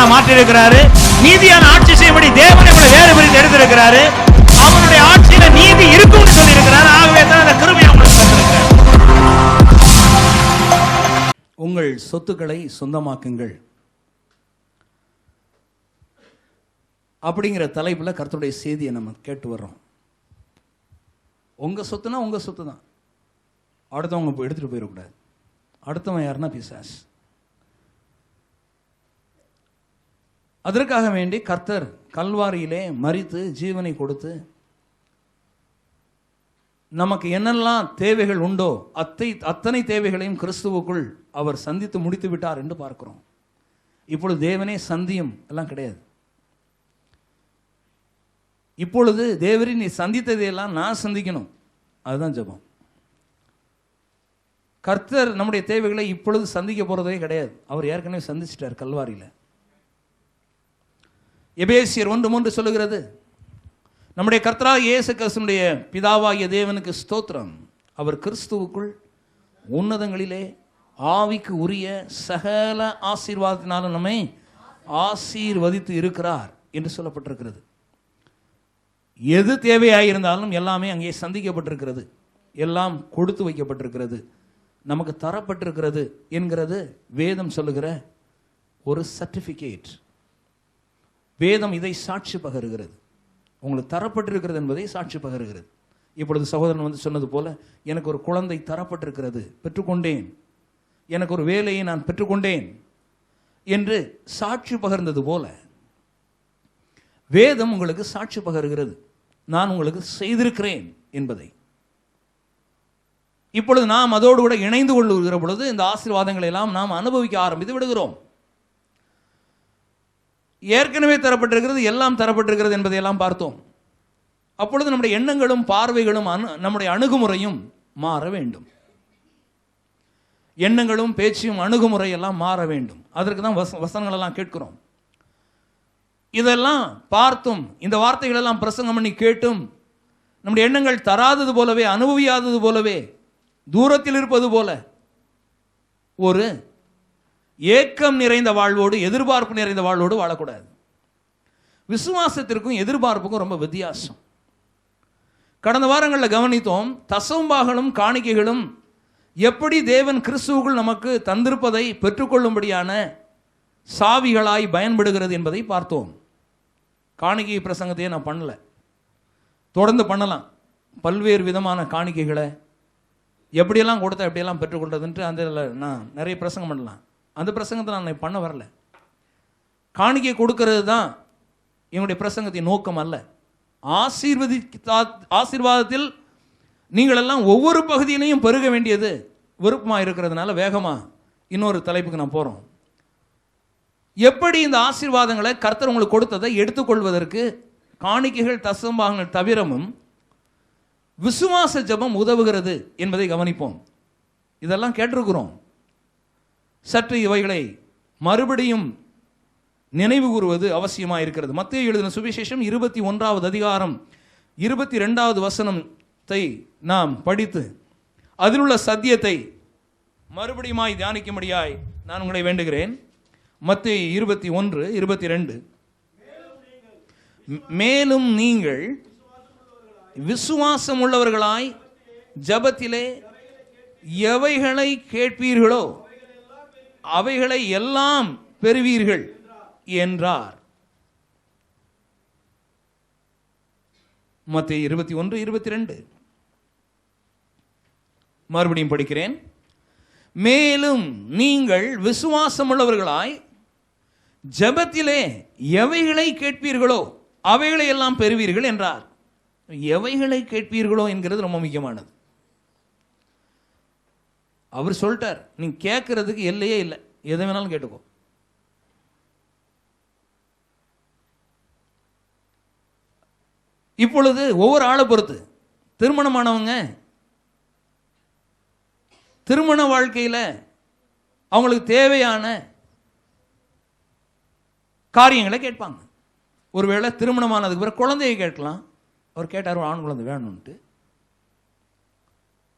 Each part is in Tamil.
நீதிமானா மாற்றி இருக்கிறாரு. நீதியான ஆட்சி செய்யும்படி தேவன் உங்களை வேறு பிரித்து எடுத்திருக்கிறாரு. அவனுடைய ஆட்சியில நீதி இருக்கும்னு சொல்லி இருக்கிறார். ஆகவே தான் அந்த கிருபையை உங்களுக்கு தந்திருக்கிறார். உங்கள் சொத்துக்களை சொந்தமாக்குங்கள் அப்படிங்கிற தலைப்புல கர்த்தருடைய செய்தியை நம்ம கேட்டு வர்றோம். உங்க சொத்துனா உங்க சொத்து தான், அடுத்தவங்க எடுத்துட்டு போயிடக்கூடாது. அடுத்தவன் யாருன்னா பிசாசு. அதற்காக வேண்டி கர்த்தர் கல்வாரியிலே மரித்து ஜீவனை கொடுத்து நமக்கு என்னெல்லாம் தேவைகள் உண்டோ அத்தனை தேவைகளையும் கிறிஸ்துவுக்குள் அவர் சந்தித்து முடித்து விட்டார் என்று பார்க்கிறோம். இப்பொழுது தேவனே சந்தியும் எல்லாம் கிடையாது. இப்பொழுது தேவரே நீ சந்தித்ததையெல்லாம் நான் சந்திக்கணும், அதுதான் ஜெபம். கர்த்தர் நம்முடைய தேவைகளை இப்பொழுது சந்திக்க போறதே கிடையாது. அவர் ஏற்கனவே சந்திச்சிட்டார் கல்வாரியில. எபேசியர் 1:3 சொல்லுகிறது, நம்முடைய கர்த்தராகிய இயேசு கிறிஸ்துவினுடைய பிதாவாகிய தேவனுக்கு ஸ்தோத்திரம், அவர் கிறிஸ்துவுக்குள் உன்னதங்களிலே ஆவிக்கு உரிய சகல ஆசீர்வாதத்தினாலும் நம்மை ஆசீர்வதித்து இருக்கிறார் என்று சொல்லப்பட்டிருக்கிறது. எது தேவையாயிருந்தாலும் எல்லாமே அங்கே சந்திக்கப்பட்டிருக்கிறது, எல்லாம் கொடுத்து வைக்கப்பட்டிருக்கிறது, நமக்கு தரப்பட்டிருக்கிறது என்கிறது வேதம் சொல்லுகிற ஒரு சர்டிபிகேட். வேதம் இதை சாட்சி பகருகிறது. உங்களுக்கு தரப்பட்டிருக்கிறது என்பதை சாட்சி பகருகிறது. இப்பொழுது சகோதரன் வந்து சொன்னது போல, எனக்கு ஒரு குழந்தை தரப்பட்டிருக்கிறது, பெற்றுக்கொண்டேன், எனக்கு ஒரு வேலையை நான் பெற்றுக்கொண்டேன் என்று சாட்சி பகர்ந்தது போல வேதம் உங்களுக்கு சாட்சி பகருகிறது, நான் உங்களுக்கு செய்திருக்கிறேன் என்பதை. இப்பொழுது நாம் அதோடு கூட இணைந்து கொள்ளுகிற பொழுது இந்த ஆசீர்வாதங்களை எல்லாம் நாம் அனுபவிக்க ஆரம்பித்து விடுகிறோம். ஏற்கனவே தரப்பட்டிருக்கிறது, எல்லாம் தரப்பட்டிருக்கிறது என்பதையெல்லாம் பார்த்தோம். அப்பொழுது நம்முடைய எண்ணங்களும் பார்வைகளும் நம்முடைய அணுகுமுறையும் மாற வேண்டும். எண்ணங்களும் பேச்சும் அணுகுமுறை எல்லாம் மாற வேண்டும். அதற்கு தான் வசனங்கள் எல்லாம் கேட்கிறோம். இதெல்லாம் பார்த்தும் இந்த வார்த்தைகள் எல்லாம் பிரசங்கம் பண்ணி கேட்டும் நம்முடைய எண்ணங்கள் தராதது போலவே, அனுபவியாதது போலவே, தூரத்தில் இருப்பது போல ஒரு ஏக்கம் நிறைந்த வாழ்வோடு, எதிர்பார்ப்பு நிறைந்த வாழ்வோடு வாழக்கூடாது. விசுவாசத்திற்கும் எதிர்பார்ப்புக்கும் ரொம்ப வித்தியாசம். கடந்த வாரங்களில் கவனித்தோம், தசம்பாகலும் காணிக்கைகளும் எப்படி தேவன் கிறிஸ்துவுக்குள் நமக்கு தந்திருப்பதை பெற்றுக்கொள்ளும்படியான சாவிகளாய் பயன்படுகிறது என்பதை பார்த்தோம். காணிக்கை பிரசங்கத்தையே நான் பண்ணல, தொடர்ந்து பண்ணலாம். பல்வேறு விதமான காணிக்கைகளை எப்படியெல்லாம் கொடுத்தா எப்படியெல்லாம் பெற்றுக்கொண்டதுன்ட்டு அந்த நான் நிறைய பிரசங்கம் பண்ணலாம். அந்த பிரசங்கத்தை நான் பண்ண வரல. காணிக்கை கொடுக்கிறது தான் என்னுடைய பிரசங்கத்தின் நோக்கம் அல்ல. ஆசீர்வாதத்தில் நீங்கள் எல்லாம் ஒவ்வொரு பகுதியிலையும் பெருக வேண்டியது விருப்பமாக இருக்கிறதுனால வேகமாக இன்னொரு தலைப்புக்கு நான் போகிறோம். எப்படி இந்த ஆசீர்வாதங்களை கர்த்தர் உங்களுக்கு கொடுத்ததை எடுத்துக்கொள்வதற்கு காணிக்கைகள் தசம்பாகங்கள் தவிரமும் விசுவாச ஜெபம் உதவுகிறது என்பதை கவனிப்போம். இதெல்லாம் கேட்டிருக்கிறோம். சற்று இவைகளை மறுபடியும் நினைவு கூறுவது அவசியமாக இருக்கிறது. மத்தேயு எழுதின சுவிசேஷம் 21வது அதிகாரம் 22வது வசனத்தை நாம் படித்து அதில் உள்ள சத்தியத்தை மறுபடியுமாய் தியானிக்கும்படியாய் நான் உங்களை வேண்டுகிறேன். மத்தேயு 21:22, மேலும் நீங்கள் விசுவாசம் உள்ளவர்களாய் ஜெபத்திலே எவைகளை கேட்பீர்களோ அவைகளை எல்லாம் பெறுவீர்கள் என்றார். மத்தேயு 21:22. மறுபடியும் படிக்கிறேன். மேலும் நீங்கள் விசுவாசம் உள்ளவர்களாய் ஜெபத்திலே எவைகளை கேட்பீர்களோ அவைகளை எல்லாம் பெறுவீர்கள் என்றார். எவைகளை கேட்பீர்களோ என்கிறது ரொம்ப முக்கியமானது. அவர் சொல்லிட்டார், நீ கேட்கறதுக்கு எல்லையே இல்லை, எதை வேணாலும் கேட்டுக்கோ. இப்பொழுது ஒவ்வொரு ஆளை பொறுத்து, திருமணமானவங்க திருமண வாழ்க்கையில் அவங்களுக்கு தேவையான காரியங்களை கேட்பாங்க. ஒருவேளை திருமணமானதுக்கு பிறகு குழந்தையை கேட்கலாம். அவர் கேட்டார், ஆண் குழந்தை வேணும்ன்ட்டு.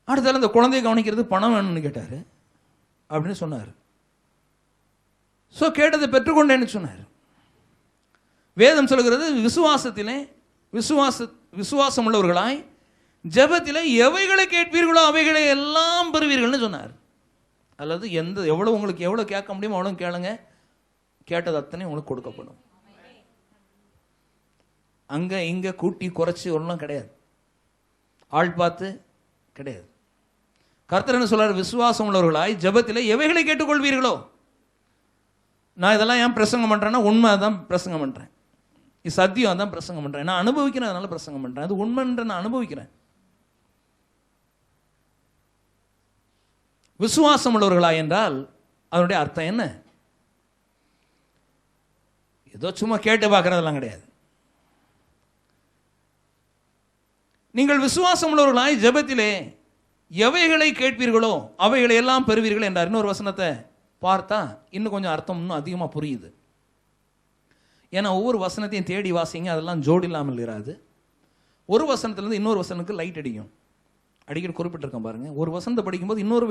அடுத்தால இந்த குழந்தையை கவனிக்கிறது பணம் வேணும்னு கேட்டார் அப்படின்னு சொன்னார். ஸோ கேட்டதை பெற்றுக்கொண்டேன்னு சொன்னார். வேதம் சொல்கிறது விசுவாசத்திலே விசுவாசம் உள்ளவர்களாய் ஜெபத்திலே எவைகளை கேட்பீர்களோ அவைகளை எல்லாம் பெறுவீர்கள்னு சொன்னார். அல்லது எவ்வளவு உங்களுக்கு எவ்வளவு கேட்க முடியுமோ அவ்வளவு கேளுங்க, கேட்டது அத்தனை உங்களுக்கு கொடுக்கப்படும். அங்க இங்க கூட்டி குறைச்சி ஒன்றும் கிடையாது, ஆள் பார்த்து கிடையாது. கர்த்தர் என்ன சொல்றார்? விசுவாசம் உள்ளவர்களாய் ஜெபத்திலே எவைகளை கேட்டுக்கொள்வீர்களோ. நான் இதெல்லாம் ஏன் பிரசங்கம் பண்றேன்னா உண்மை தான் பிரசங்கம் பண்றேன், இது சத்தியம் தான் பிரசங்கம் பண்றேன். நான் அனுபவிக்கிறேன், அதனால பிரசங்கம் பண்றேன். அது உண்மைன்ற நான் அனுபவிக்கிறேன். விசுவாசம் உள்ளவர்களாய் என்றால் அதனுடைய அர்த்தம் என்ன? ஏதோ சும்மா கேட்டு பார்க்கறதெல்லாம் கிடையாது. நீங்கள் விசுவாசம் உள்ளவர்களாய் ஜெபத்திலே எவைகளை கேட்பீர்களோ அவைகளை எல்லாம் பெறுவீர்கள் என்றார். இன்னொரு வசனத்தை பார்த்தா இன்னும் கொஞ்சம் அர்த்தம் இன்னும் அதிகமாக புரியுது. ஏன்னா ஒவ்வொரு வசனத்தையும் தேடி வாசிங்க, அதெல்லாம் ஜோடி இல்லாமல் இராது. ஒரு வசனத்துலேருந்து இன்னொரு வசனுக்கு லைட் அடிக்கும். அடிக்கடி குறிப்பிட்டிருக்கேன் பாருங்க. ஒரு வசனத்தை படிக்கும்போது இன்னொரு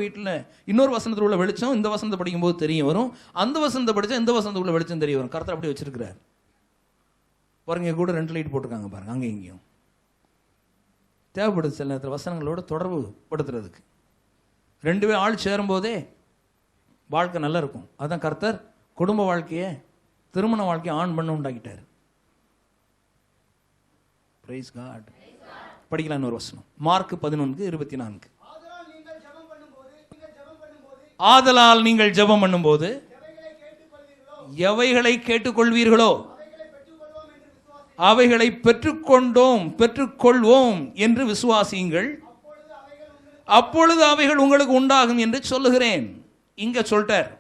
வசனத்தில் உள்ள வெளிச்சம் இந்த வசனத்தை படிக்கும்போது தெரிய வரும். அந்த வசனத்தை படித்தா இந்த வசனத்துக்குள்ள வெளிச்சம் தெரிய வரும். கர்த்தர் அப்படி வச்சிருக்கிறார் பாருங்க. கூட 2 லைட் போட்டிருக்காங்க பாருங்க, அங்கே இங்கேயும். தேவைப்படுது சில நேரத்தில் வசனங்களோட தொடர்பு படுத்துறதுக்கு. 2 பேர் ஆள் சேரும் போதே வாழ்க்கை நல்லா இருக்கும். அதான் கர்த்தர் குடும்ப வாழ்க்கையை, திருமண வாழ்க்கையை ஆன் பண்ண உண்டாக்கிட்டார். Price God. படிக்கலாம் இன்னொரு வசனம், மார்க் 11:24. ஆதலால் நீங்கள் ஜெபம் பண்ணும்போது எவைகளை கேட்டுக்கொள்வீர்களோ அவைகளை பெற்றுக்கொள்வோம் என்று விசுவாசியுங்கள், அப்பொழுது அவைகள் உங்களுக்கு உண்டாகும் என்று சொல்லுகிறேன். இங்க சொல்லிட்டார்.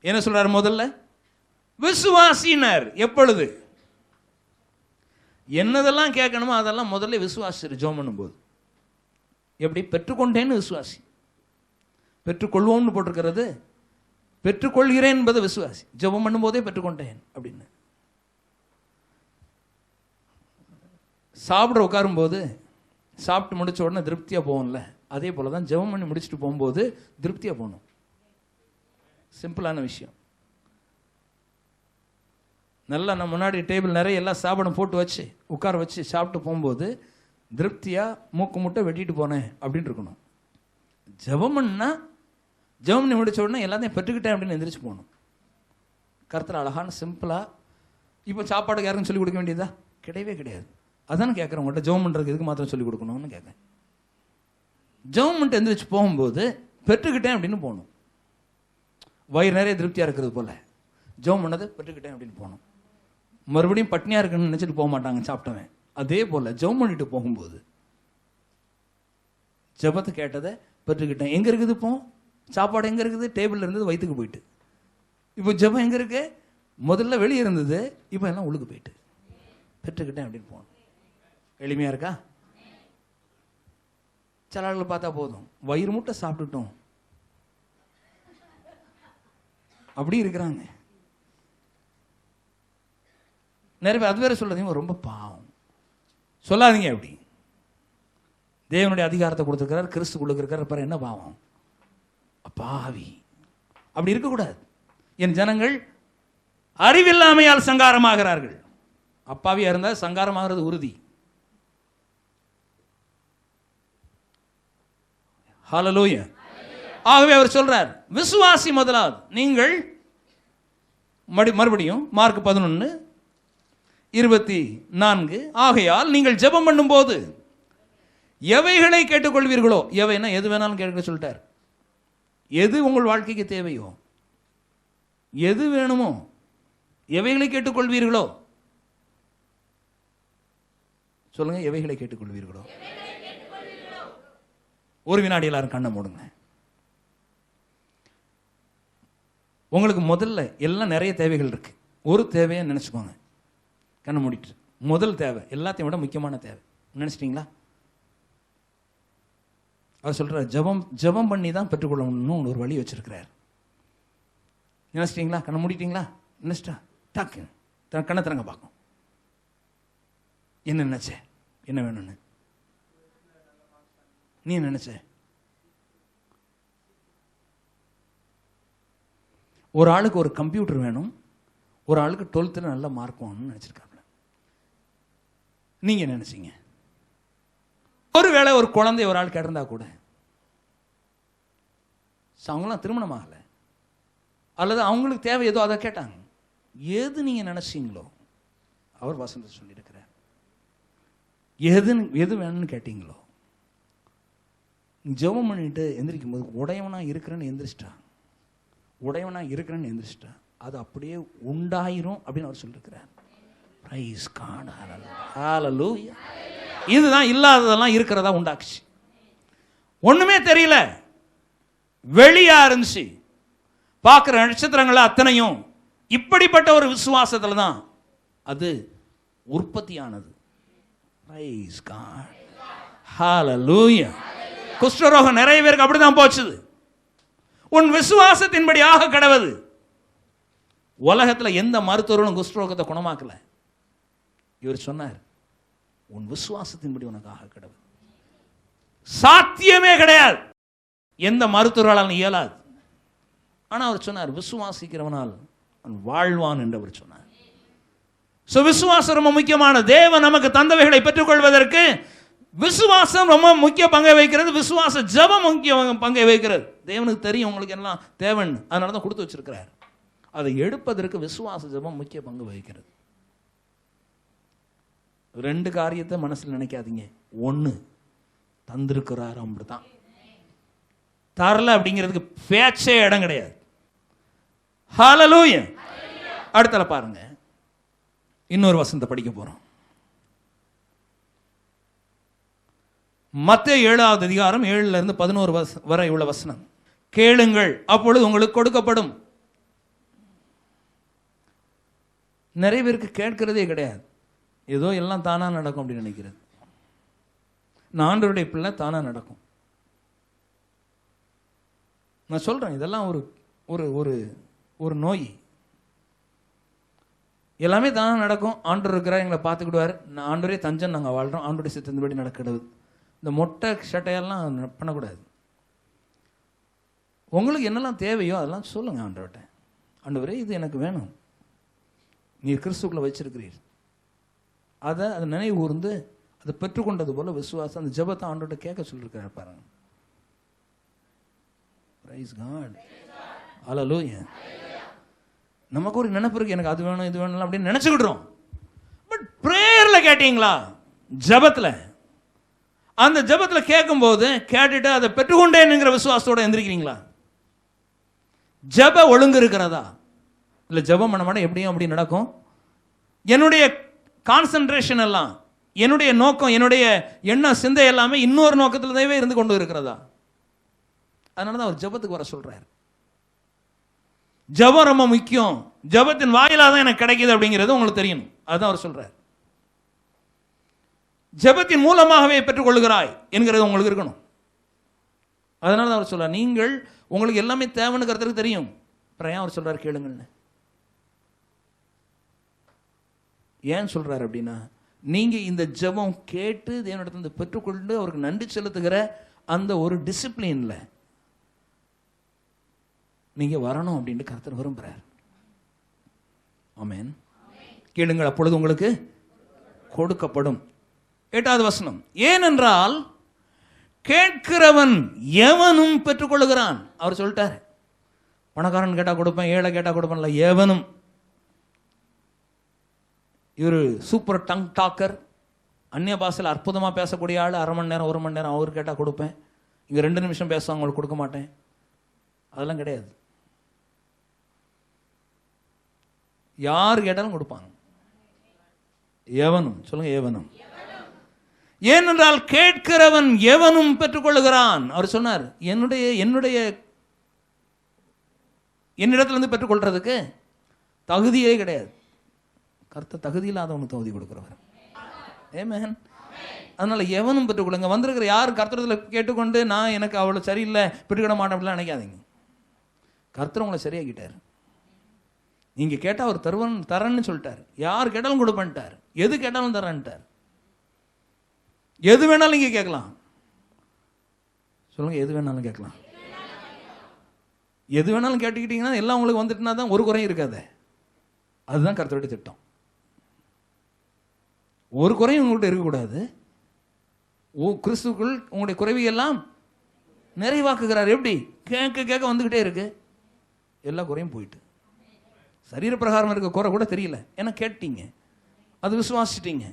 என்ன சொல்றார்? முதல்ல விசுவாசினர். எப்பொழுது என்னதெல்லாம் கேட்கணுமோ அதெல்லாம் முதல்ல விசுவாசி. ஜெபம் பண்ணும்போது எப்படி? பெற்றுக்கொண்டேன்னு விசுவாசி. பெற்றுக்கொள்வோம்னு போட்டிருக்கிறது, பெற்றுக்கொள்கிறேன் என்பது விசுவாசி. ஜெபம் பண்ணும்போதே பெற்றுக்கொண்டேன் அப்படின்னு. சாப்பிட உட்காரும்போது சாப்பிட்டு முடிச்ச உடனே திருப்தியாக போகும்ல, அதே போல தான் ஜெபம் பண்ணி முடிச்சுட்டு போகும்போது திருப்தியாக போகணும். சிம்பிளான விஷயம். நல்லா நம்ம முன்னாடி டேபிள் நிறைய எல்லாம் சாப்பிடம் போட்டு வச்சு உட்கார வச்சு சாப்பிட்டு போகும்போது திருப்தியாக மூக்கு முட்டை வெட்டிட்டு போனேன் அப்படின்னு இருக்கணும். ஜெபம் பண்ணி முடிச்ச உடனே எல்லாத்தையும் பெற்றுக்கிட்டேன் அப்படின்னு எந்திரிச்சு போகணும். கர்த்தர் அழகான சிம்பிளாக. இப்போ சாப்பாடுக்கு யாருக்கும் சொல்லிக் கொடுக்க வேண்டியதா? கிடையவே கிடையாது. அதான் கேட்குறேன் உங்கள்கிட்ட, ஜெபம் பண்ணுறதுக்கு எதுக்கு மாத்திரம் சொல்லிக் கொடுக்கணும்னு கேட்குறேன். ஜெபம் பண்ணிட்டு எந்திரிச்சு போகும்போது பெற்றுக்கிட்டேன் அப்படின்னு போகணும். வயிறு நிறைய திருப்தியாக இருக்கிறது போல ஜெபம் பண்ணதை பெற்றுக்கிட்டேன் அப்படின்னு போகணும். மறுபடியும் பட்னியாக இருக்குன்னு நினச்சிட்டு போக மாட்டாங்க சாப்பிட்டவன். அதே போல் ஜெபம் பண்ணிட்டு போகும்போது ஜெபத்தை கேட்டதை பெற்றுக்கிட்டேன். எங்கே இருக்குது இப்போ? சாப்பாடு எங்கே இருக்குது? டேபிளில் இருந்தது வயிற்றுக்கு போயிட்டு. இப்போ ஜெபம் எங்கே இருக்கு? முதல்ல வெளியே இருந்தது, இப்போ எல்லாம் உள்ளுக்கு போயிட்டு. பெற்றுக்கிட்டேன் அப்படின்னு போகணும். எளிமையாக இருக்கா? சில ஆளுகளை பார்த்தா போதும், வயிறு முட்டை சாப்பிட்டுட்டோம் அப்படி இருக்கிறாங்க. நிறைய பேர் அது வேற சொல்லாதீங்க, ரொம்ப பாவம் சொல்லாதீங்க. அப்படி தேவனுடைய அதிகாரத்தை கொடுத்துருக்கிறார், கிறிஸ்து கொடுத்துருக்கிறார், என்ன பாவம்? பாவி அப்படி இருக்கக்கூடாது. என் ஜனங்கள் அறிவில்லாமையால் சங்காரமாகிறார்கள். அப்பாவியா இருந்தால் சங்காரமாகிறது உறுதி. ஹல்லேலூயா. ஆகவே அவர் சொல்றார், விசுவாசி முதலாவது. நீங்கள் மறுபடியும் மார்க் 11:24, ஆகையால் நீங்கள் ஜெபம் பண்ணும் போது எவைகளை கேட்டுக்கொள்வீர்களோ, எவைனா எது வேணாலும் கேட்க சொல்லிட்டார். எது உங்கள் வாழ்க்கைக்கு தேவையோ, எது வேணுமோ, எவைகளை கேட்டுக்கொள்வீர்களோ சொல்லுங்க. எவைகளை கேட்டுக்கொள்வீர்களோ. ஒரு வினாடி எல்லாரும் கண்ணை மூடுங்க. உங்களுக்கு முதல்ல எல்லாம் நிறைய தேவைகள் இருக்கு. ஒரு தேவையை நினைச்சுக்கோங்க, கண்ணை மூடிட்டு. முதல் தேவை, எல்லாத்தையும் விட முக்கியமான தேவை நினைச்சிட்டீங்களா? அவர் சொல்றார், ஜெபம் பண்ணி தான் பெற்றுக்கொள்ளணும்னு ஒரு வழி வச்சிருக்கிறார். நினைச்சிட்டீங்களா? கண்ணை மூடிட்டீங்களா? நினைச்சிட்டா டாக்கு கண்ணை திறங்க பார்க்கும். என்ன நினைச்ச? என்ன வேணும்னு நீ நினைச்ச? ஒரு ஆளுக்கு ஒரு கம்ப்யூட்டர் வேணும், ஒரு ஆளுக்கு 12th நல்ல மார்க் வாங்கணும்னு நினச்சிருக்காங்க. நீங்கள் நினச்சிங்க ஒருவேளை ஒரு குழந்தை ஒரு ஆள் கேட்டிருந்தா கூட, அவங்களாம் திருமணம் ஆகலை, அல்லது அவங்களுக்கு தேவை ஏதோ அதை கேட்டாங்க, எது நீங்கள் நினச்சிங்களோ அவர் வசனத்தை சொல்லியிருக்கிறார். எது வேணும்னு கேட்டீங்களோ, ஜெபம் பண்ணிட்டு எந்திரிக்கும் போது உடையவனா இருக்கிறேன்னு எந்திரிச்சிட்டா, உடையவனா இருக்கிறேன்னு எந்திரிச்சிட்டா, அது அப்படியே உண்டாயிரும் அப்படின்னு அவர் சொல்லியிருக்கிறார். பிரைஸ் காட், ஹல்லேலூயா. இதுதான் இல்லாததெல்லாம் இருக்கிறதா உண்டாக்குச்சு. ஒண்ணுமே தெரியல, வெளியா இருந்துச்சு, பார்க்குற நட்சத்திரங்கள் அத்தனையும் இப்படிப்பட்ட ஒரு விசுவாசத்துல தான் அது உற்பத்தியானது. பிரைஸ் காட், ஹல்லேலூயா. குஷ்டரோகம் நிறைய பேருக்கு அப்படிதான் போச்சுது. உன் விசுவாசத்தின்படி ஆக கடவது. உலகத்தில் எந்த மருத்துவரும் குஷ்டரோகத்தை குணமாக்கல. இவர் சொன்னார், உன் விசுவாசத்தின்படி உனக்கு ஆக கடவுள். சாத்தியமே கிடையாது, எந்த மருத்துவரால் இயலாது. ஆனா அவர் சொன்னார், விசுவாசிக்கிறவனால் அவன் வாழ்வான் என்று அவர் சொன்னார். விசுவாசம் ரொம்ப முக்கியமான. தேவன் நமக்கு தந்தவைகளை பெற்றுக்கொள்வதற்கு விசுவாசம் ரொம்ப முக்கிய பங்கை வகிக்கிறது. விசுவாச ஜெபம் முக்கிய பங்கை வகிக்கிறது. தேவனுக்கு தெரியும் உங்களுக்கு எல்லாம் தேவன், அதனால தான் கொடுத்து வச்சிருக்கிறார். அதை எடுப்பதற்கு விசுவாச ஜெபம் முக்கிய பங்கு வகிக்கிறது. 2 காரியத்தை மனசில் நினைக்காதீங்க. 1, தந்திருக்கிறார், அப்படிதான். தரல அப்படிங்கிறதுக்கு பேச்சே இடம் கிடையாது. ஹல்லேலூயா. அடுத்தல பாருங்க, இன்னொரு வசனத்தை படிக்க போறோம். மத்தேயு 7வது அதிகாரம் 7ல இருந்து 11 வரை உள்ள வசனம். கேளுங்கள், அப்பொழுது உங்களுக்கு கொடுக்கப்படும். நிறைய பேருக்கு கேட்கிறதே கிடையாது. ஏதோ எல்லாம் தானா நடக்கும் அப்படின்னு நினைக்கிறது. நான் ஆண்டவருடைய பிள்ளை, தானா நடக்கும். நான் சொல்றேன், இதெல்லாம் ஒரு ஒரு ஒரு ஒரு நோய். எல்லாமே தானா நடக்கும். ஆண்டவர் இருக்கிறார், எங்களை பார்த்துக்கிடுவார். நான் ஆண்டவரே தஞ்சம், நாங்கள் வாழ்றோம், ஆண்டோடைய சித்தத்தின்படி நடக்கிறது. இந்த மொட்டை சட்டையெல்லாம் பண்ணக்கூடாது. உங்களுக்கு என்னெல்லாம் தேவையோ அதெல்லாம் சொல்லுங்க ஆண்டவர்கிட்ட. ஆண்டவரே, இது எனக்கு வேணும், நீர் கிறிஸ்துக்குள்ள வச்சிருக்கிறீர். அதை நினைவு கூர்ந்து அதை பெற்றுக்கொண்டது போல விசுவாசம், அந்த ஜெபத்தை ஆண்டவர்கிட்ட கேட்க சொல்லியிருக்கிறார் பாருங்க. பிரைஸ் காட், ஹல்லேலூயா. நமக்கு ஒரு நினைப்பு இருக்கு, எனக்கு அது வேணும் இது வேணும் அப்படின்னு நினைச்சுக்கிடுறோம். பட் பிரேயர்ல கேட்டீங்களா? ஜெபத்துல, அந்த ஜெபத்துல கேட்கும் போது கேட்டுட்டு அதை பெற்றுக்கொண்டேன்ங்கிற விசுவாசத்தோட எந்திரிக்கிறீங்களா? ஜெப ஒழுங்கு இருக்கிறதா? இல்லை ஜெபம் பண்ண மாட்டேன், எப்படியும் அப்படி நடக்கும். என்னுடைய கான்சென்ட்ரேஷன் எல்லாம், என்னுடைய நோக்கம், என்னுடைய எண்ண சிந்தை எல்லாமே இன்னொரு நோக்கத்திலே இருந்து கொண்டு இருக்கிறதா? அதனால தான் அவர் ஜெபத்துக்கு வர சொல்றாரு. ஜெபம் ரொம்ப முக்கியம். ஜெபத்தின் வாயிலாக தான் எனக்கு கிடைக்குது அப்படிங்கிறது உங்களுக்கு தெரியணும். அதுதான் அவர் சொல்றார். ஜெபத்தின் மூலமாகவே பெற்றுக்கொள்கிறாய் என்கிறது உங்களுக்கு இருக்கணும். அதனால தான் அவர் சொல்றார், நீங்கள் உங்களுக்கு எல்லாமே தேவைன்னு கருத்துக்கு தெரியும். அப்புறம் அவர் சொல்றாரு கேளுங்கள்னு. ஏன் சொல்றாரு அப்படின்னா, நீங்க இந்த ஜெபம் கேட்டு தேவனிடத்திலிருந்து பெற்றுக்கொண்டு அவருக்கு நன்றி செலுத்துகிற அந்த ஒரு டிசிப்ளின்ல நீங்க வரணும் அப்படின்னு கர்த்தர் விரும்புறார். ஆமென். கேளுங்கள், அப்பொழுது உங்களுக்கு கொடுக்கப்படும். 8வது வசனம். ஏனென்றால் கேட்கிறவன் எவனும் பெற்றுக்கொள்கிறான். அவர் சொல்லிட்டார், பணக்காரன் கேட்டா கொடுப்பேன், ஏழை கேட்டா கொடுப்பேன்ல, எவனும். இவர் சூப்பர் டங் டாக்கர், அந்நிய பாஷையில் அற்புதமாக பேசக்கூடிய ஆள். 1/2 மணி நேரம் 1 மணி நேரம் அவர் கேட்டால் கொடுப்பேன், இங்கே 2 நிமிஷம் பேசுவாங்க, அவங்களுக்கு கொடுக்க மாட்டேன். அதெல்லாம் கிடையாது. யார் கேட்டாலும் கொடுப்பாங்க. எவனும், சொல்லுங்க எவனும். ஏனென்றால் கேட்கிறவன் எவனும் பெற்றுக்கொள்கிறான். அவர் சொன்னார், என்னிடத்திலிருந்து பெற்றுக்கொள்றதுக்கு தகுதியே கிடையாது. கர்த்தர் தகுதி இல்லாதவனுக்கு தகுதி கொடுக்கிறவர். ஆமென். அதனால எவனும் பெற்றுக்கொள்ளுங்க. வந்திருக்கிற யார் கர்த்தரத்தில் கேட்டுக்கொண்டு நான் எனக்கு அவ்வளோ சரியில்லை பெற்றுக்கிட மாட்டேன் அப்படிலாம் நினைக்காதீங்க. கர்த்தர் உங்களை சரியாக்கிட்டார். நீங்க கேட்டால் அவர் தரேன்னு சொல்லிட்டார். யார் கேட்டாலும் கொடுப்பேன்ட்டார். எது கேட்டாலும் தரேன்ட்டார். எது வேணாலும் நீங்க கேட்கலாம். சொல்லுங்க, எது வேணாலும் கேட்கலாம். எது வேணாலும் கேட்டுக்கிட்டீங்கன்னா எல்லாம் உங்களுக்கு வந்துட்டுனா தான் ஒரு குறையும் இருக்காது. அதுதான் கர்த்தருடைய திட்டம். ஒரு குறையும் உங்கள்கிட்ட இருக்கக்கூடாது. கிறிஸ்துக்குள் உங்களுடைய குறைவையெல்லாம் நிறைவாக்குகிறார். எப்படி? கேட்க கேட்க வந்துகிட்டே இருக்கு, எல்லா குறையும் போயிட்டு. சரீர பிரகாரம் இருக்க குறை கூட தெரியல, ஏன்னா கேட்டீங்க, அது விசுவாசிட்டீங்க,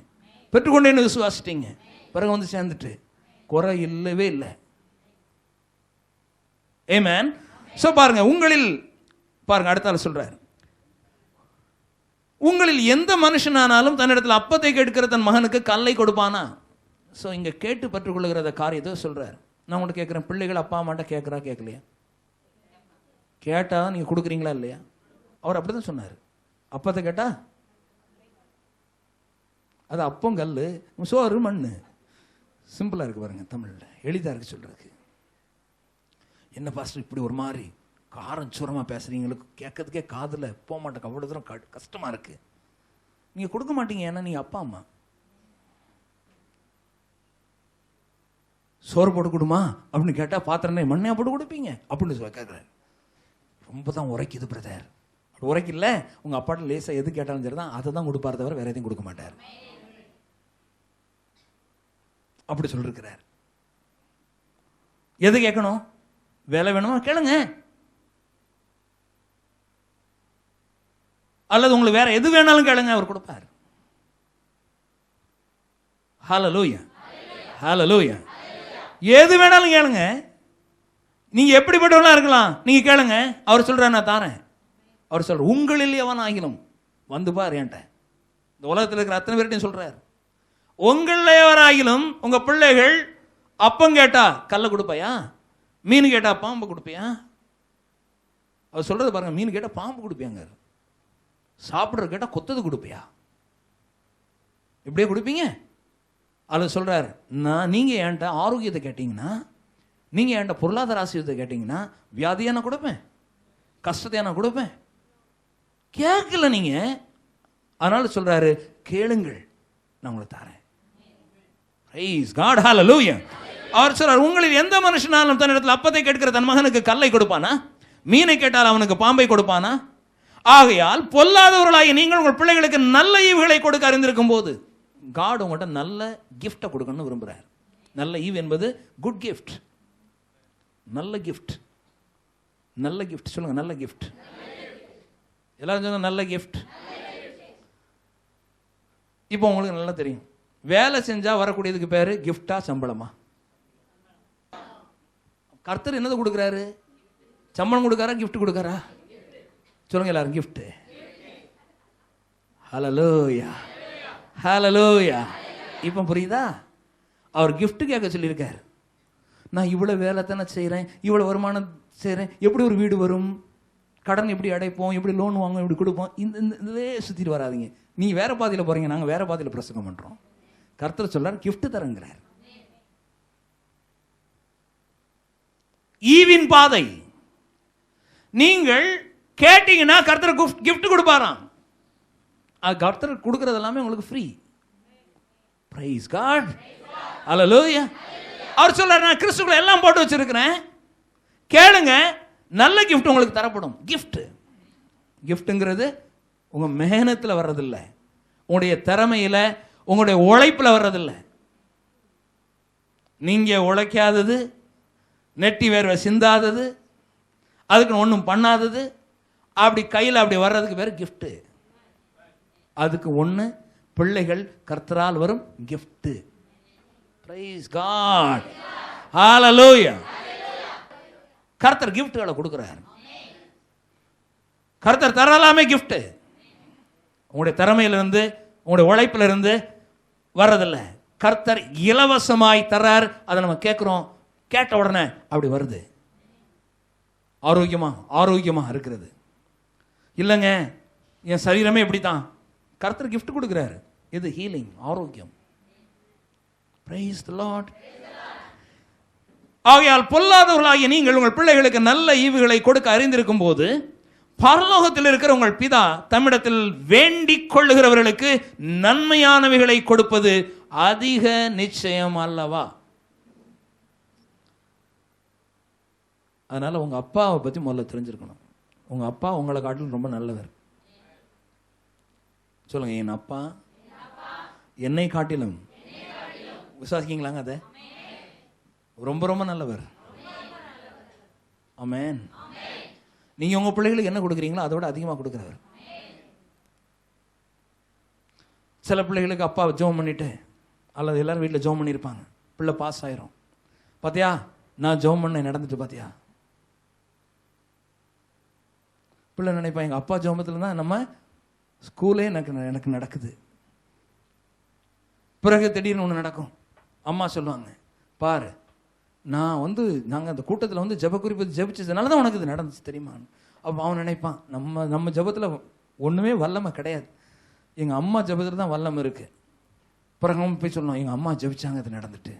பெற்றுக்கொண்டேன்னு விசுவாசிட்டீங்க, பிறகு வந்து சேர்ந்துட்டு குறை இல்லவே இல்லை. ஆமென். சோ பாருங்க, உங்களில் பாருங்க, அடுத்தால சொல்றாரு, உங்களில் எந்த மனுஷனானாலும் தன்னிடத்தில் அப்பத்தை கேட்கிற தன் மகனுக்கு கல்லை கொடுப்பானா? ஸோ இங்க கேட்டு பெற்றுக்கொள்ளுகிற காரியத்தை சொல்றாரு. நான் உங்கள்கிட்ட கேட்குறேன், பிள்ளைகள் அப்பா அம்மாட்ட கேட்குறா கேட்கலையா? கேட்டா நீங்க கொடுக்குறீங்களா இல்லையா? அவர் அப்படிதான் சொன்னார். அப்பத்தை கேட்டா அது அப்பம் கல், சோறு மண்ணு. சிம்பிளா இருக்கு பாருங்க, தமிழ்ல எளிதா இருக்கு சொல்றதுக்கு. என்ன பாஸ்டர் இப்படி ஒரு மாதிரி காரம் சூரமா பேசுறீங்களுக்கு, கேட்கறதுக்கே காதுல போக மாட்டேங்க, அவ்வளவு தூரம் கஷ்டமா இருக்கு. நீங்க கொடுக்க மாட்டீங்க, ஏன்னா நீங்க அப்பா அம்மா. சோறு போட்டு கொடுமா அப்படின்னு கேட்டா பாத்திரம் மண்ணையா போட்டு கொடுப்பீங்க அப்படின்னு கேட்குறாரு. ரொம்ப தான் உரைக்குது பிரதர். அப்படி உரைக்கல, உங்க அப்பாட்ட லேசா எது கேட்டாலும் சரிதான், அதை தான் கொடுப்பாரு தவிர வேற எதையும் கொடுக்க மாட்டார். அப்படி சொல்லிருக்கிறார். எது கேட்கணும்? வேலை வேணுமா கேளுங்க, அல்லது உங்களுக்கு வேற எது வேணாலும் கேளுங்க, அவர் கொடுப்பார். ஹல்லேலூயா, ஹல்லேலூயா. எது வேணாலும் கேளுங்க, நீங்க எப்படிப்பட்டவங்களா இருக்கலாம், நீங்க கேளுங்க, அவர் சொல்றாரு நான் தாரேன். அவர் சொல்ற, உங்களில் எவன் ஆகிலும் வந்து பார் என்கிட்ட. இந்த உலகத்தில் இருக்கிற அத்தனை பேர்ட்டையும் சொல்றாரு, உங்களில் எவராகிலும் உங்க பிள்ளைகள் அப்பம் கேட்டா கல்ல கொடுப்பையா, மீன் கேட்டா பாம்பு கொடுப்பியா? அவர் சொல்றது பாருங்க, மீன் கேட்டா பாம்பு கொடுப்பியாங்க, சாப்பிட்ற கேட்டா கொத்தது கொடுப்பியா? இப்படியே கொடுப்பீங்க? அதில் சொல்றாரு, நீங்க என்கிட்ட ஆரோக்கியத்தை கேட்டீங்கன்னா, நீங்க என்கிட்ட பொருளாதார ஆசீர்வாதத்தை கேட்டீங்கன்னா, வியாதியை நான் கொடுப்பேன், கஷ்டத்தை நான் கொடுப்பேன். கேட்கல நீங்க, அதனால சொல்றாரு கேளுங்கள், நான் உங்களுக்கு தரேன். பிரைஸ் காட், ஹல்லேலூயா. அவர் சொல்றார், உங்களில் எந்த மனுஷனாலும் தன்னிடத்தில் அப்பத்தை கேட்கிற தன் மகனுக்கு கல்லை கொடுப்பானா? மீனை கேட்டால் அவனுக்கு பாம்பை கொடுப்பானா? ஆகையால் பொல்லாதவர்களாகிய நீங்கள் உங்கள் பிள்ளைகளுக்கு நல்ல ஈவுகளை கொடுக்க அறிந்திருக்கும் போது, காட் உங்கள்கிட்ட நல்ல கிஃப்டை கொடுக்கணும்னு விரும்புகிறார். நல்ல ஈவ் என்பது குட் கிஃப்ட், நல்ல கிஃப்ட். நல்ல கிஃப்ட் சொல்லுங்க, நல்ல கிஃப்ட். எல்லாரும் சொல்லுங்க நல்ல கிஃப்ட். இப்போ உங்களுக்கு நல்லா தெரியும், வேலை செஞ்சா வரக்கூடியதுக்கு பேரு கிஃப்டா சம்பளமா? கர்த்தர் என்னது கொடுக்குறாரு? சம்பளம் கொடுக்காரா, கிஃப்ட் கொடுக்காரா? சொல்லுங்க எல்லாரும், கிஃப்ட். ஹல்லேலூயா, ஹல்லேலூயா. இப்போ புரியுதா? அவர் கிஃப்ட் கேட்க சொல்லியிருக்கார். நான் இவ்வளவு வேலை தானே செய்கிறேன், இவ்வளவு வருமானம் செய்கிறேன், எப்படி ஒரு வீடு வரும், கடன் எப்படி அடைப்போம், எப்படி லோன் வாங்குவோம், எப்படி கொடுப்போம், இதே சுற்றிட்டு வராதிங்க. நீ வேற பாதையில் போறீங்க, நாங்கள் வேற பாதையில் பிரசங்கம் பண்றோம். கர்த்தர் சொல்றார், கிஃப்ட் தரங்கிறார். ஈவின் பாதை. நீங்கள் கேட்டீங்கன்னா கர்த்தர் கிஃப்ட் கொடுப்பாராம். கர்த்தர் கொடுக்கிறது எல்லாமே உங்களுக்கு ஃப்ரீ. பிரைஸ் காட், ஹல்லேலூயா. அவர் சொல்றார், நான் கிறிஸ்துக்குள்ள எல்லாம் போட்டு வச்சிருக்கிறேன், கேளுங்க, நல்ல கிஃப்ட் உங்களுக்கு தரப்படும். கிஃப்ட், கிஃப்ட்ங்கிறது உங்க மெஹனத்துல வர்றதில்லை, உங்களுடைய திறமையில, உங்களுடைய உழைப்புல வர்றதில்லை. நீங்க உழைக்காதது, நெட்டி வேர்வை சிந்தாதது, அதுக்கு ஒன்றும் பண்ணாதது, அப்படி கையில் அப்படி வர்றதுக்கு பேர் கிஃப்ட். அதுக்கு ஒன்று பிள்ளைகள் கர்த்தரால் வரும் கிஃப்ட். பிரைஸ் காட், ஹல்லேலூயா. கர்த்தர் கிஃப்ட்களை கொடுக்கிறார். கர்த்தர் தரலாமே கிஃப்ட். உங்களுடைய திறமையிலிருந்து, உங்களுடைய உழைப்பிலிருந்து வர்றதில்லை, கர்த்தர் இலவசமாய் தர்றார். அதை நம்ம கேட்குறோம், கேட்ட உடனே அப்படி வருது. ஆரோக்கியமா ஆரோக்கியமா இருக்கிறது. இல்லைங்க என் சரீரமே இப்படி தான், கர்த்தர் கிஃப்ட் கொடுக்கிறாரு. இது ஹீலிங், ஆரோக்கியம். Praise the Lord. ஆகையால் பொல்லாதவர்களாகிய நீங்கள் உங்கள் பிள்ளைகளுக்கு நல்ல ஈவுகளை கொடுக்க அறிந்திருக்கும் போது, பரலோகத்தில் இருக்கிற உங்கள் பிதா தம்மிடத்தில் வேண்டிக் கொள்ளுகிறவர்களுக்கு நன்மையானவைகளை கொடுப்பது அதிக நிச்சயம் அல்லவா? அதனால உங்க அப்பாவை பத்தி முதல்ல தெரிஞ்சிருக்கணும். உங்க அப்பா உங்களை காட்டிலும் ரொம்ப நல்லவர். சொல்லுங்க, என் அப்பா என்னை காட்டிலும். விசுவாசிக்கீங்களாங்க? அதை ரொம்ப ரொம்ப நல்லவர். ஆமென். நீங்க உங்க பிள்ளைகளுக்கு என்ன கொடுக்குறீங்களோ அதோட அதிகமாக கொடுக்குறவர். சில பிள்ளைகளுக்கு அப்பா ஜெபம் பண்ணிட்டு, அல்லது எல்லாரும் வீட்டில் ஜெபம் பண்ணியிருப்பாங்க, பிள்ளை பாஸ் ஆயிரும். பார்த்தியா, நான் ஜெபம் பண்ண நடந்துட்டு பார்த்தியா. பிள்ளை நினைப்பா, எங்கள் அப்பா ஜெபத்தில் தான் நம்ம ஸ்கூலே எனக்கு நடக்குது. பிறகு திடீர்னு ஒன்று நடக்கும். அம்மா சொல்லுவாங்க, பாரு நான் நாங்கள் அந்த கூட்டத்தில் ஜெப குறிப்பு ஜெபிச்சதுனால தான் உனக்கு இது நடந்துச்சு தெரியுமா. அப்போ அவன் நினைப்பான், நம்ம ஜெபத்தில் ஒன்றுமே வல்லமை கிடையாது, எங்கள் அம்மா ஜெபத்தில் தான் வல்லமை இருக்கு. பிறகு அவன் போய் சொல்லணும், எங்கள் அம்மா ஜெபிச்சாங்க, அது நடந்துட்டு.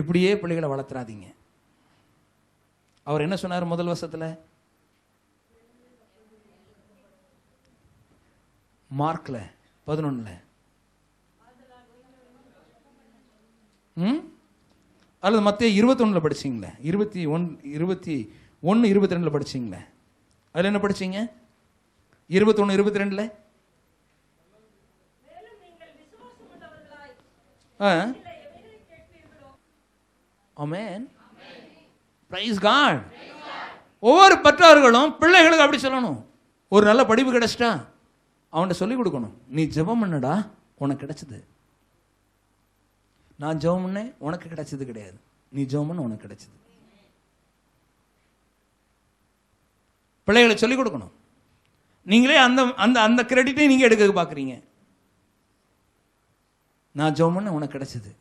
இப்படியே பிள்ளைகளை வளர்த்துறாதீங்க. அவர் என்ன சொன்னார் முதல் வருஷத்தில்? மார்க்ல 11 அல்லது மத்திய 21 படிச்சீங்களே, 21 22 படிச்சீங்களே, அதுல என்ன படிச்சீங்க? 21 22 ஆமென். Price God. ஒவ்வொரு பெற்றோர்களும் பிள்ளைகளுக்கு அப்படி சொல்லணும். ஒரு நல்ல படிப்பு கிடைச்சிட்டா அவன்கிட்ட சொல்லிக் கொடுக்கணும், நீ ஜெபம் பண்ணடா உனக்கு கிடைச்சது. நான் ஜெபம் பண்ணேன் உனக்கு கிடைச்சது கிடையாது, நீ ஜெபம் பண்ண உனக்கு கிடைச்சது. பிள்ளைகளை சொல்லிக் கொடுக்கணும். நீங்களே அந்த அந்த அந்த கிரெடிட்டை நீங்க எடுக்க பார்க்குறீங்க. நான் ஜெபம் பண்ண உனக்கு கிடைச்சது.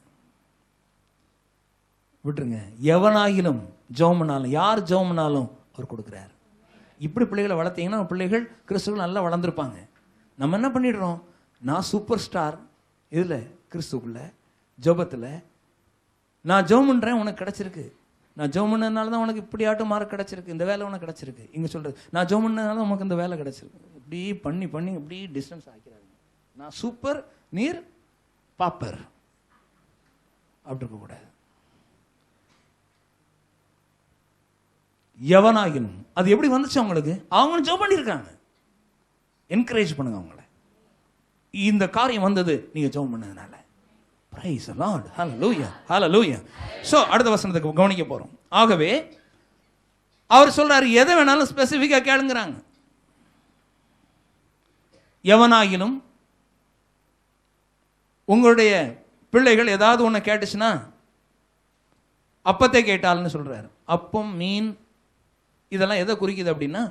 விட்டுருங்க. எவனாகிலும் ஜெபம் பண்ணாலும், யார் ஜெபம் பண்ணாலும் அவர் கொடுக்குறார். இப்படி பிள்ளைகளை வளர்த்தீங்கன்னா பிள்ளைகள் கிறிஸ்துவில் நல்லா வளர்ந்துருப்பாங்க. நம்ம என்ன பண்ணிடுறோம், நான் சூப்பர் ஸ்டார் இதில் கிறிஸ்துக்குள்ள ஜெபத்தில் நான் ஜெபம் பண்ணுறேன் உனக்கு கிடச்சிருக்கு, நான் ஜெபம் பண்ணதுனால தான் உனக்கு இப்படி ஆட்டும் மார்க் கிடச்சிருக்கு, இந்த வேலை உனக்கு கிடச்சிருக்கு. இங்கே சொல்கிறது, நான் ஜெபம் பண்ணதுனால தான் உனக்கு இந்த வேலை கிடச்சிருக்கு. இப்படி பண்ணி பண்ணி இப்படி டிஸ்டன்ஸ் ஆக்கிறாங்க. நான் சூப்பர், நீர் பாப்பர் அப்படி இருக்கக்கூடாது. எவனாகினும், அது எப்படி வந்துச்சு அவங்களுக்கு? அவங்களும் ஜெபம் பண்ணியிருக்காங்க. என்கரேஜ் பண்ணுங்க அவங்கள. இந்த காரியம் வந்தது நீங்க ஜெபம் பண்ணதுனால. Praise the Lord. Hallelujah. Hallelujah. So அடுத்த வசனத்துக்கு கவனிக்க போறோம். ஆகவே அவர் சொல்றாரு, எதை வேணாலும் ஸ்பெசிஃபிக்கா கேளுங்கறாங்க. எவனாகிலும் உங்களுடைய பிள்ளைகள் ஏதாவது ஒன்று கேட்டுச்சுன்னா, அப்பத்தை கேட்டால்னு சொல்றாரு. அப்பம், மீன், இதெல்லாம் எதை குறிக்குது அப்படின்னா,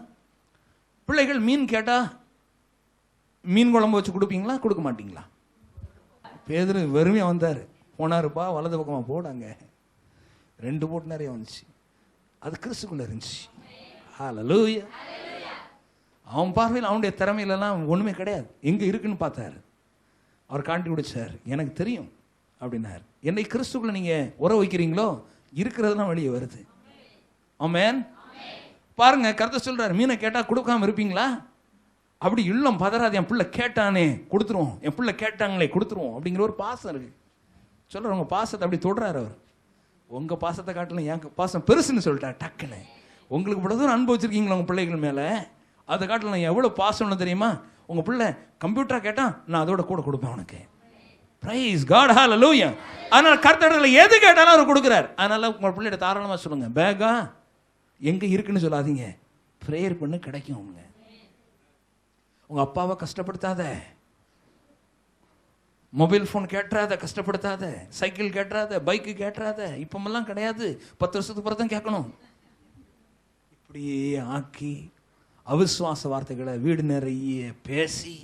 பிள்ளைகள் மீன் கேட்டா மீன் குழம்பு வச்சு கொடுப்பீங்களா, கொடுக்க மாட்டீங்களா? பேதுரு வெறுமையா வந்தார், போனாருப்பா வலது பக்கமா போடாங்க, 2 போட்டு நிறைய வந்துச்சு. அது கிறிஸ்துக்குள்ள இருந்துச்சு. ஹல்லேலூயா. அவன் பார்வையில் அவனுடைய திறமையிலலாம் ஒண்ணுமே கிடையாது. எங்க இருக்குன்னு பார்த்தாரு, அவர் காண்டி விடுச்சார். எனக்கு தெரியும் அப்படின்னார். என்னை கிறிஸ்துக்குள்ள நீங்க உறவு வைக்கிறீங்களோ இருக்கிறதுலாம் வெளியே வருது. ஆமென். பாருங்க, கர்த்தர் சொல்றாரு, மீனை கேட்டா கொடுக்காம இருப்பீங்களா? அப்படி இல்லம் பதறாது, என் பிள்ளை கேட்டானே கொடுத்துருவோம், என் பிள்ளை கேட்டாங்களே கொடுத்துருவோம் அப்படிங்கிற ஒரு பாசம் இருக்கு. சொல்றாரு, உங்க பாசத்தை அப்படி தொடுறாரு அவர். உங்க பாசத்தை காட்டலாம் என் பாசம் பெருசுன்னு சொல்லிட்டார் டக்குன்னு. உங்களுக்கு இவ்வளவு தூரம் அனுபவிச்சிருக்கீங்களா உங்க பிள்ளைகள் மேல, அதை காட்டலாம் எவ்வளவு பாசம்னு தெரியுமா? உங்க பிள்ளை கம்ப்யூட்டரா கேட்டா நான் அதோட கூட கொடுப்பேன் உனக்கு. Praise God. ஹல்லேலூயா. அதனால கர்த்தர்ல எது கேட்டாலும் அவர் கொடுக்குறார். அதனால உங்க பிள்ளைகிட்ட தாராளமா சொல்லுங்க, பேகா எங்க இருக்குன்னு சொல்லாதீங்க, பிரேயர் பண்ணு, கிடைக்கும். அவங்க உங்க அப்பாவை கஷ்டப்படுத்தாத, மொபைல் போன் கேட்டுறாத, கஷ்டப்படுத்தாத, சைக்கிள் கேட்டுறாத, பைக்கு கேட்டுறாத. இப்பமெல்லாம் கிடையாது, 10 வருஷத்துக்கு பிறகு தான் கேட்கணும். இப்படியே ஆக்கி அவிசுவாச வார்த்தைகளை வீடு நிறைய பேசி,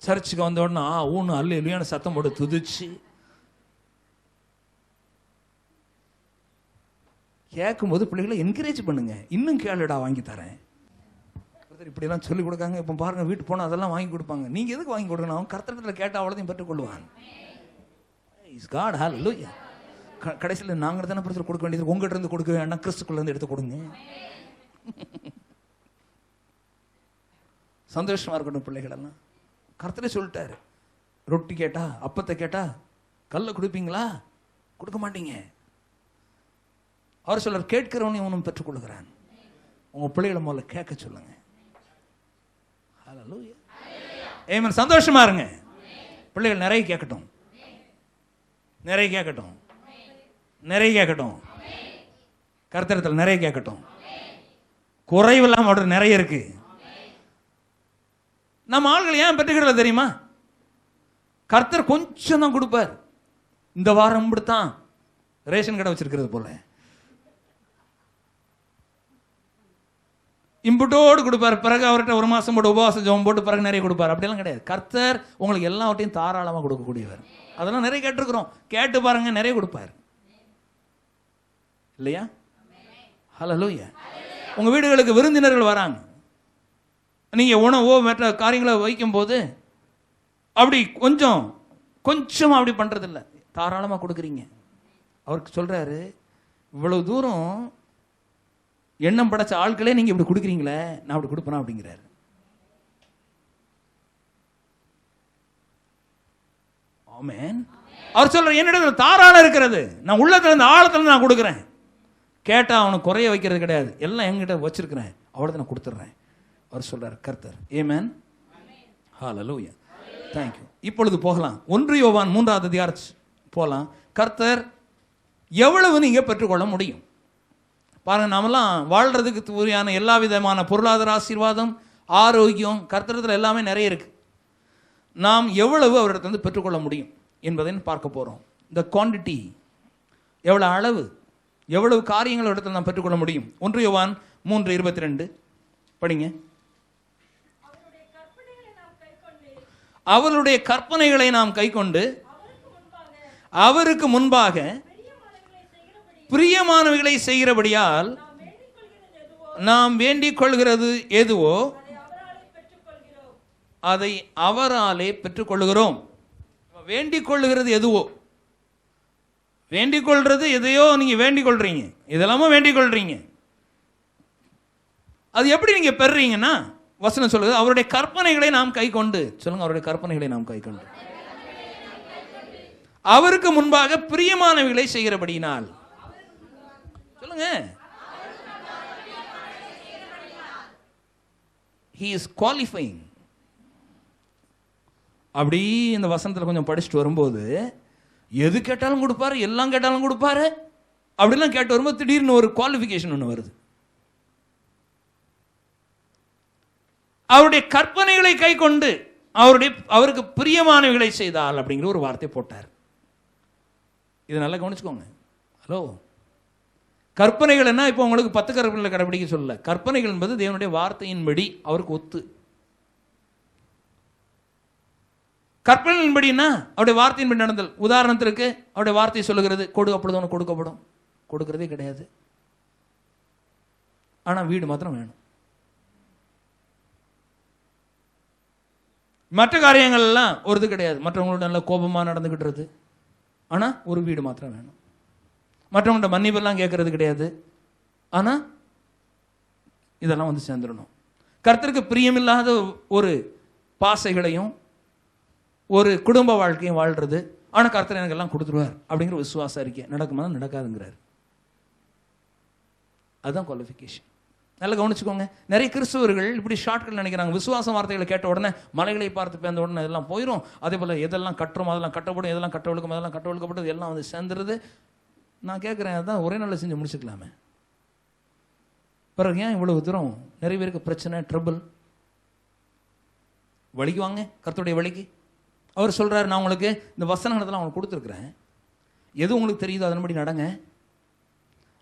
சர்ச்சுக்கு வந்த உடனே ஊன்னு அல்ல இல்லையான சத்தம் போட்டு துதிச்சு கேட்கும்போது பிள்ளைகளை என்கரேஜ் பண்ணுங்க. இன்னும் கேளுடா வாங்கி தரேன். இப்படியெல்லாம் சொல்லிக் கொடுக்காங்க. இப்போ பாருங்க, வீட்டு போனால் அதெல்லாம் வாங்கி கொடுப்பாங்க. நீங்க எதுக்கு வாங்கி கொடுக்கணும்? அவன் கர்த்தரிடத்தில் கேட்டால் அவ்வளோதையும் பெற்றுக்கொள்வான். கடைசியில் நாங்கள் தானே பிரச்சனை கொடுக்க வேண்டியது, உங்ககிட்ட இருந்து கொடுக்க வேண்டாம், கிறிஸ்துக்குள்ள இருந்து எடுத்து கொடுங்க. சந்தோஷமா இருக்கட்டும் பிள்ளைகள் எல்லாம். கர்த்தரே சொல்லிட்டாரு, ரொட்டி கேட்டா, அப்பத்தை கேட்டா கல்ல கொடுப்பீங்களா? கொடுக்க மாட்டீங்க. அவர் சொல்றார், கேட்கிறவனே அவனும் பெற்றுக்கொள்கிறான். உங்க பிள்ளைகளை முதல்ல கேட்க சொல்லுங்க. ஹல்லேலூயா. ஆமென். சந்தோஷமா இருங்க. பிள்ளைகள் நிறைய கேட்கட்டும், நிறைய கேட்கட்டும், நிறைய கேட்கட்டும், கர்த்தரிடத்தில் நிறைய கேட்கட்டும். குறைவில்லாம அவர்கிட்ட நிறைய இருக்கு. நம்ம ஆள்கள் ஏன் பெற்றுக்கிறது தெரியுமா? கர்த்தர் கொஞ்சம் தான் கொடுப்பார். இந்த வாரம் இப்படித்தான் ரேஷன் கடை வச்சிருக்கிறது போல இம்புட்டோடு கொடுப்பார். பிறகு அவர்கிட்ட ஒரு மாசம் போட்டு உபவாசம் ஜெபம் போட்டு பிறகு நிறைய கொடுப்பார். அப்படியெல்லாம் கிடையாது. கர்த்தர் உங்களுக்கு எல்லாவற்றையும் தாராளமாக கொடுக்கக்கூடியவர். அதெல்லாம் நிறைய கேட்டிருக்கிறோம். கேட்டு பாருங்க, நிறைய கொடுப்பார் இல்லையா? ஹல்லேலூயா. உங்க வீடுகளுக்கு விருந்தினர்கள் வராங்க, நீங்க உணவோ மற்ற காரியங்களை வைக்கும் போது அப்படி கொஞ்சம் அப்படி பண்றது இல்லை, தாராளமாக கொடுக்குறீங்க. அவருக்கு சொல்றாரு, இவ்வளவு தூரம் எண்ணம் படைச்ச ஆட்களே நீங்க இப்படி கொடுக்குறீங்களே, நான் அப்படி கொடுப்பேனா அப்படிங்கிறாரு. ஆமென். அவர் சொல்ற, என்னிடத்தில் தாராளம் இருக்கிறது, நான் உள்ளத்துல இருந்து ஆழத்துல நான் கொடுக்குறேன். கேட்டா அவனுக்கு குறைய வைக்கிறது கிடையாது, எல்லாம் என்கிட்ட வச்சிருக்கிறேன், அவ்வளவு நான் கொடுத்துட்றேன். அவர் சொல்றாரு கர்த்தர். ஆமென். ஹல்லேலூயா. Thank you. இப்பொழுது போகலாம் 1 யோவான் 3வது அதிகாரம் போகலாம். கர்த்தர் எவ்வளவு நீங்க பெற்றுக்கொள்ள முடியும் பாருங்க. நாமெல்லாம் வாழ்றதுக்கு தேவையான எல்லா விதமான பொருளாதார ஆசீர்வாதம், ஆரோக்கியம், கர்த்தரத்தில் எல்லாமே நிறைய இருக்கு. நாம் எவ்வளவு அவரிடத்திலிருந்து பெற்றுக்கொள்ள முடியும் என்பதை பார்க்க போறோம். இந்த குவான்டிட்டி, எவ்வளவு அளவு, எவ்வளவு காரியங்கள் இடத்துல நாம் பெற்றுக்கொள்ள முடியும். 1 யோவான் 3:22 படிங்க. அவருடைய கற்பனைகளை நாம் கைக்கொண்டு அவருக்கு முன்பாக பிரியமானவைகளை செய்கிறபடியால் நாம் வேண்டிக் கொள்கிறது எதுவோ அதை அவராலே பெற்றுக்கொள்கிறோம். வேண்டிக் கொள்ளுகிறது எதுவோ, வேண்டிக் கொள்றது எதையோ நீங்க வேண்டிக் கொள்றீங்க, இதெல்லாமோ வேண்டிக் கொள்றீங்க. அது எப்படி நீங்க பெறுறீங்கன்னா, வசனம் சொல்லுது, அவருடைய கற்பனைகளை நாம் கை கொண்டு, சொல்லுங்க, அவருடைய கற்பனைகளை நாம் கை கொண்டு அவருக்கு முன்பாக பிரியமானவைகளை செய்கிறபடியினால். சொல்லுங்க. He is qualifying. அப்படி இந்த வசனத்தில் கொஞ்சம் படிச்சுட்டு வரும்போது, எது கேட்டாலும் கொடுப்பாரு, எல்லாம் கேட்டாலும் கொடுப்பாரு, அப்படிலாம் கேட்டு வரும்போது திடீர்னு ஒரு குவாலிஃபிகேஷன் ஒன்று வருது. அவருடைய கற்பனைகளை கை கொண்டு அவருக்கு பிரியமானவைகளை செய்தால் அப்படிங்கிற ஒரு வார்த்தை போட்டார். இதை நல்லா கவனிச்சுக்கோங்க. ஹலோ, கற்பனைகள் என்ன? இப்போ உங்களுக்கு 10 கற்பனைகளை கடைபிடிக்க சொல்லல. கற்பனைகள் என்பது தேவனுடைய வார்த்தையின்படி அவருக்கு ஒத்து. கற்பனையின்படினா அவருடைய வார்த்தையின்படி நடந்தல். உதாரணத்திற்கு அவருடைய வார்த்தை சொல்லுகிறது, கொடு அப்பொழுது உனக்கு கொடுக்கப்படும். கொடுக்கிறதே கிடையாது, ஆனா வீடு மாத்திரம் வேணும். மற்ற காரியங்கள் எல்லாம் ஒரு இது கிடையாது. மற்றவங்களோட நல்ல கோபமா நடந்துகிட்டுறது, ஆனா ஒரு வீடு மாத்திரம் வேணும். மற்றவங்கள்ட்ட மன்னிப்பெல்லாம் கேட்கறது கிடையாது, ஆனா இதெல்லாம் வந்து சேர்ந்துடணும். கர்த்தருக்கு பிரியமில்லாத ஒரு பாசைகளையும் ஒரு குடும்ப வாழ்க்கையும் வாழ்றது, ஆனா கர்த்தர் எனக்கு எல்லாம் கொடுத்துருவார் அப்படிங்கிற விசுவாசம் அறிக்கை நடக்குமா? நடக்காதுங்கிறார். அதுதான் குவாலிஃபிகேஷன். நல்லா கவனிச்சுக்கோங்க. நிறைய கிறிஸ்தவர்கள் இப்படி ஷார்ட்கட் நினைக்கிறாங்க. விசுவாச வார்த்தைகளை கேட்ட உடனே மலைகளை பார்த்து பேர்ந்த உடனே எல்லாம் போயிடும். அதே போல் எதெல்லாம் கட்டுறோம் அதெல்லாம் கட்டப்படும், எதெல்லாம் கட்டவழுக்கும் அதெல்லாம் கட்டவழுக்கப்பட்டது எல்லாம் வந்து சேர்ந்துருது. நான் கேட்குறேன், அதான் ஒரே நாளில் செஞ்சு முடிச்சுக்கலாமே. பிறகு ஏன் இவ்வளவு தூரம் நிறைய பேருக்கு பிரச்சனை, ட்ரபிள்? வழிக்கு வாங்க, கர்த்தருடைய வழிக்கு. அவர் சொல்கிறார், நான் உங்களுக்கு இந்த வசனங்களெல்லாம் உங்களுக்கு கொடுத்துருக்குறேன், எது உங்களுக்கு தெரியுதோ அதன்படி நடங்க.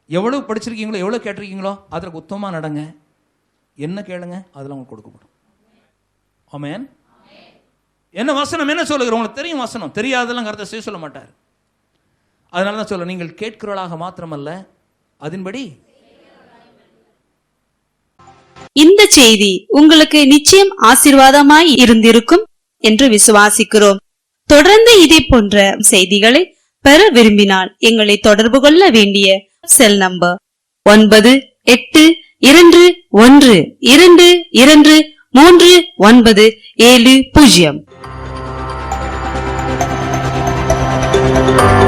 எவ்வளவு படிச்சிருக்கீங்களோ எவ்வளோ கேட்டிருக்கீங்களோ அதற்கு உத்தமமாக நடங்க. என்ன கேளுங்க, அதெல்லாம் உங்களுக்கு கொடுக்கப்படும். ஆமென். என்ன வசனம் என்ன சொல்லுகிற உங்களுக்கு தெரியும், வசனம் தெரியாதெல்லாம் கர்த்தர் செய்ய சொல்ல மாட்டார். அதனால தான் சொல்ல, நீங்கள் கேட்கிறவர்களாக மாத்திரமல்ல அதன்படி. இந்த செய்தி உங்களுக்கு நிச்சயம் ஆசீர்வாதமாய் இருந்திருக்கும் என்று விசுவாசிக்கிறோம். தொடர்ந்து இதே போன்ற செய்திகளை பெற விரும்பினால் எங்களை தொடர்பு கொள்ள வேண்டிய செல் நம்பர் 9821223970.